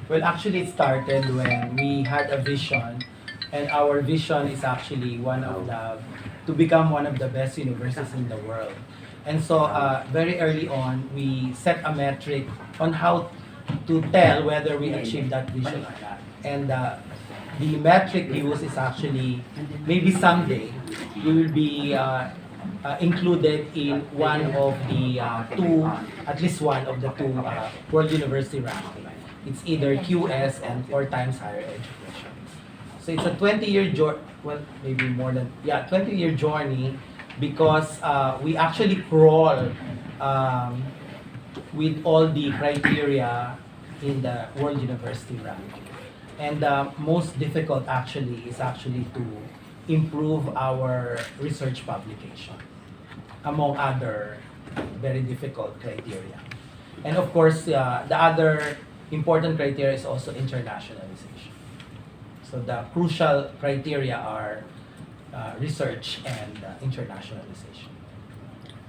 Well, actually, it started when we had a vision, and our vision is actually to become one of the best universities in the world. And so, very early on, we set a metric on how to tell whether we achieve that vision or not. And the metric used is actually maybe someday we will be included in one of the at least one of the two World University ranking. It's either QS and or Times Higher Education. So it's a 20-year journey, well, maybe more than, 20-year journey because we actually crawl um, with all the criteria in the World University ranking. And the most difficult actually is actually to improve our research publication, among other very difficult criteria. And of course, the other important criteria is also internationalization. So the crucial criteria are research and internationalization.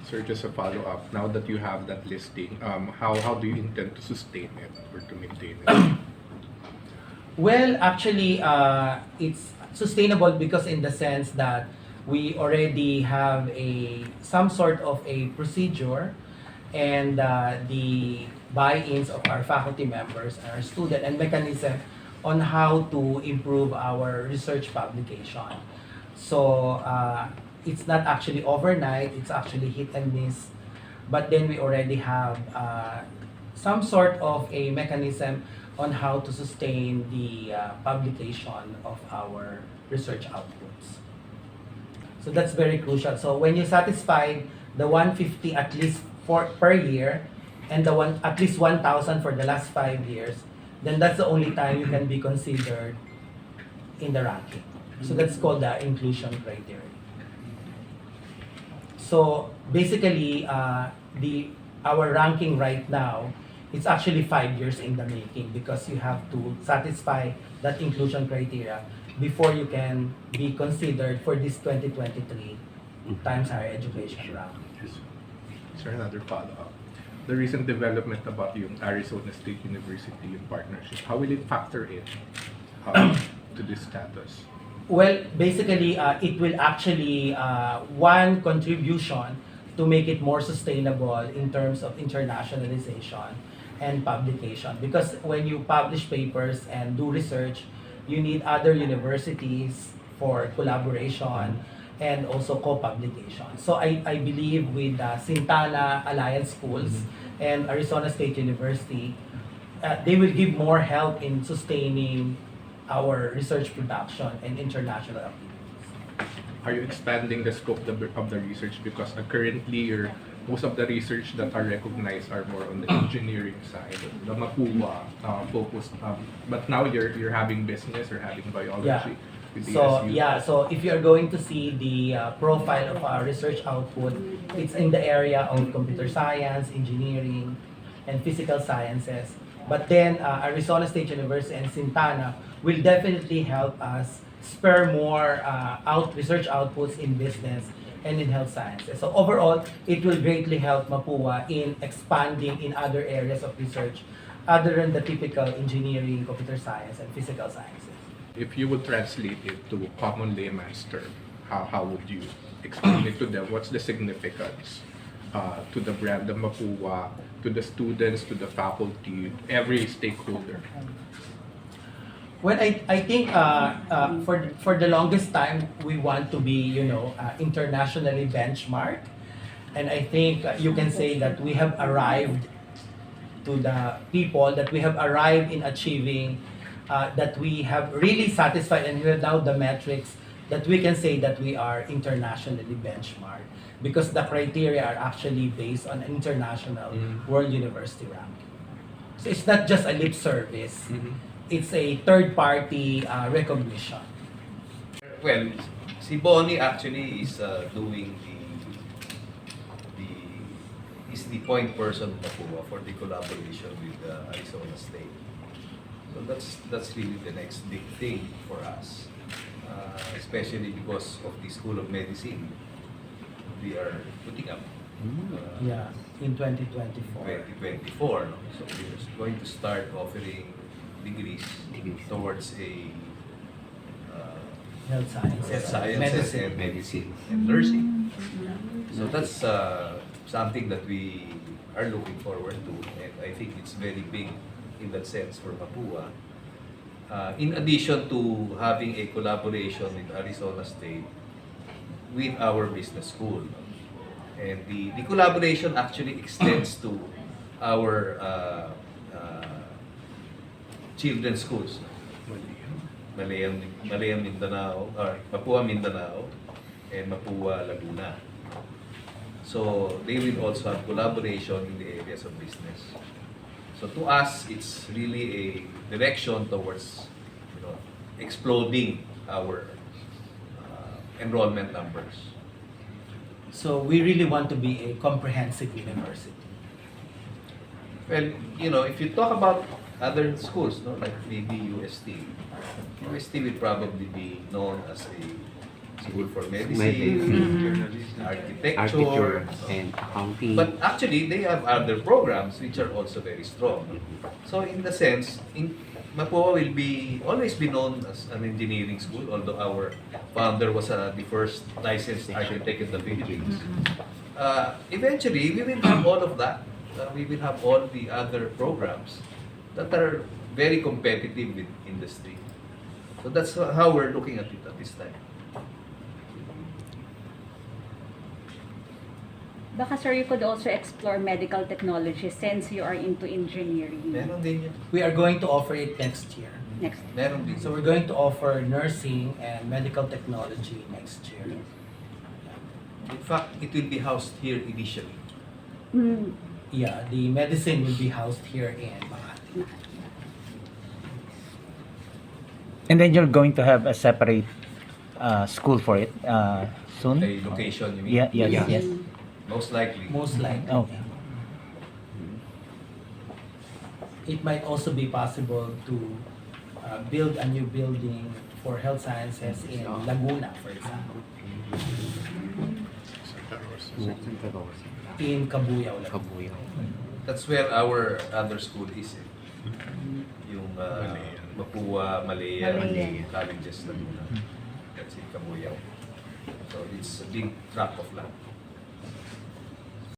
Sir, just a follow-up. Now that you have that listing, how do you intend to sustain it or to maintain it? Well, actually, it's sustainable because in the sense that we already have some sort of a procedure and the buy-ins of our faculty members and our student and mechanism on how to improve our research publication. So it's not actually overnight, it's actually hit and miss. But then we already have some sort of a mechanism on how to sustain the publication of our research outputs. So that's very crucial. So when you satisfy the 150 at least per year and the at least 1,000 for the last 5 years, then that's the only time you can be considered in the ranking. So that's called the inclusion criteria. So basically, our ranking right now, it's actually 5 years in the making because you have to satisfy that inclusion criteria before you can be considered for this 2023 Times Higher Education ranking. Sir, another follow-up. The recent development about yung Arizona State University in partnership, how will it factor in to this status? Well, basically, it will actually one contribution to make it more sustainable in terms of internationalization and publication. Because when you publish papers and do research, you need other universities for collaboration and also co-publication. So I believe with Sintana Alliance Schools and Arizona State University, they will give more help in sustaining our research production and international activities. Are you expanding the scope of the research? Because currently, most of the research that are recognized are more on the engineering side, the Mapua focused. But now you're having business or having biology. Yeah. With So ASU. so if you're going to see the profile of our research output, it's in the area of computer science, engineering, and physical sciences. But then Arizona State University and Sintana will definitely help us spur more research outputs in business and in health sciences. So overall, it will greatly help Mapua in expanding in other areas of research other than the typical engineering, computer science, and physical sciences. If you would translate it to common layman's term, how would you explain it to them? What's the significance to the brand, the Mapua, to the students, to the faculty, every stakeholder? Well, I think for the longest time we want to be internationally benchmarked, and I think you can say that we have arrived to the people that we have arrived in achieving that we have really satisfied and we have now the metrics that we can say that we are internationally benchmarked because the criteria are actually based on international World University ranking. So it's not just a lip service. It's a third-party recognition. Well, si Bonnie actually is doing the is the point person for the collaboration with Arizona State. So that's really the next big thing for us, especially because of the School of Medicine we are putting up. In 2024. 2024. No? So we're going to start offering degrees towards a Health sciences, health sciences and medicine and nursing. So that's something that we are looking forward to, and I think it's very big in that sense for Mapua. In addition to having a collaboration with Arizona State with our business school. And the collaboration actually extends to our children's schools. Malayang Mindanao, or Mapua Mindanao, and Mapua Laguna. So they will also have collaboration in the areas of business. So to us, it's really a direction towards, exploding our enrollment numbers. So we really want to be a comprehensive university. Well, if you talk about other schools, no, like maybe UST will probably be known as a school for medicine, architecture, and accounting. but actually they have other programs which are also very strong. So in the sense, Mapua will always be known as an engineering school, although our founder was the first licensed architect in the Philippines. Eventually, we will have all of that. We will have all the other programs that are very competitive with industry. So that's how we're looking at it at this time. Baka sir, you could also explore medical technology since you are into engineering. Meron din yun. We are going to offer it next year. Next. Meron din. So we're going to offer nursing and medical technology next year. In fact, it will be housed here initially. Mm. Yeah, the medicine will be housed here in Makati. And then you're going to have a separate school for it soon? A location, you mean? Yeah, yeah, Yeah. yes. Most likely. Most likely. Oh. It might also be possible to build a new building for health sciences in Laguna, for example. In Cabuyao, Laguna. That's where our other school is. Yung Mapua, Malaya, Malaya. colleges Laguna. That's in Cabuyao. So it's a big tract of land.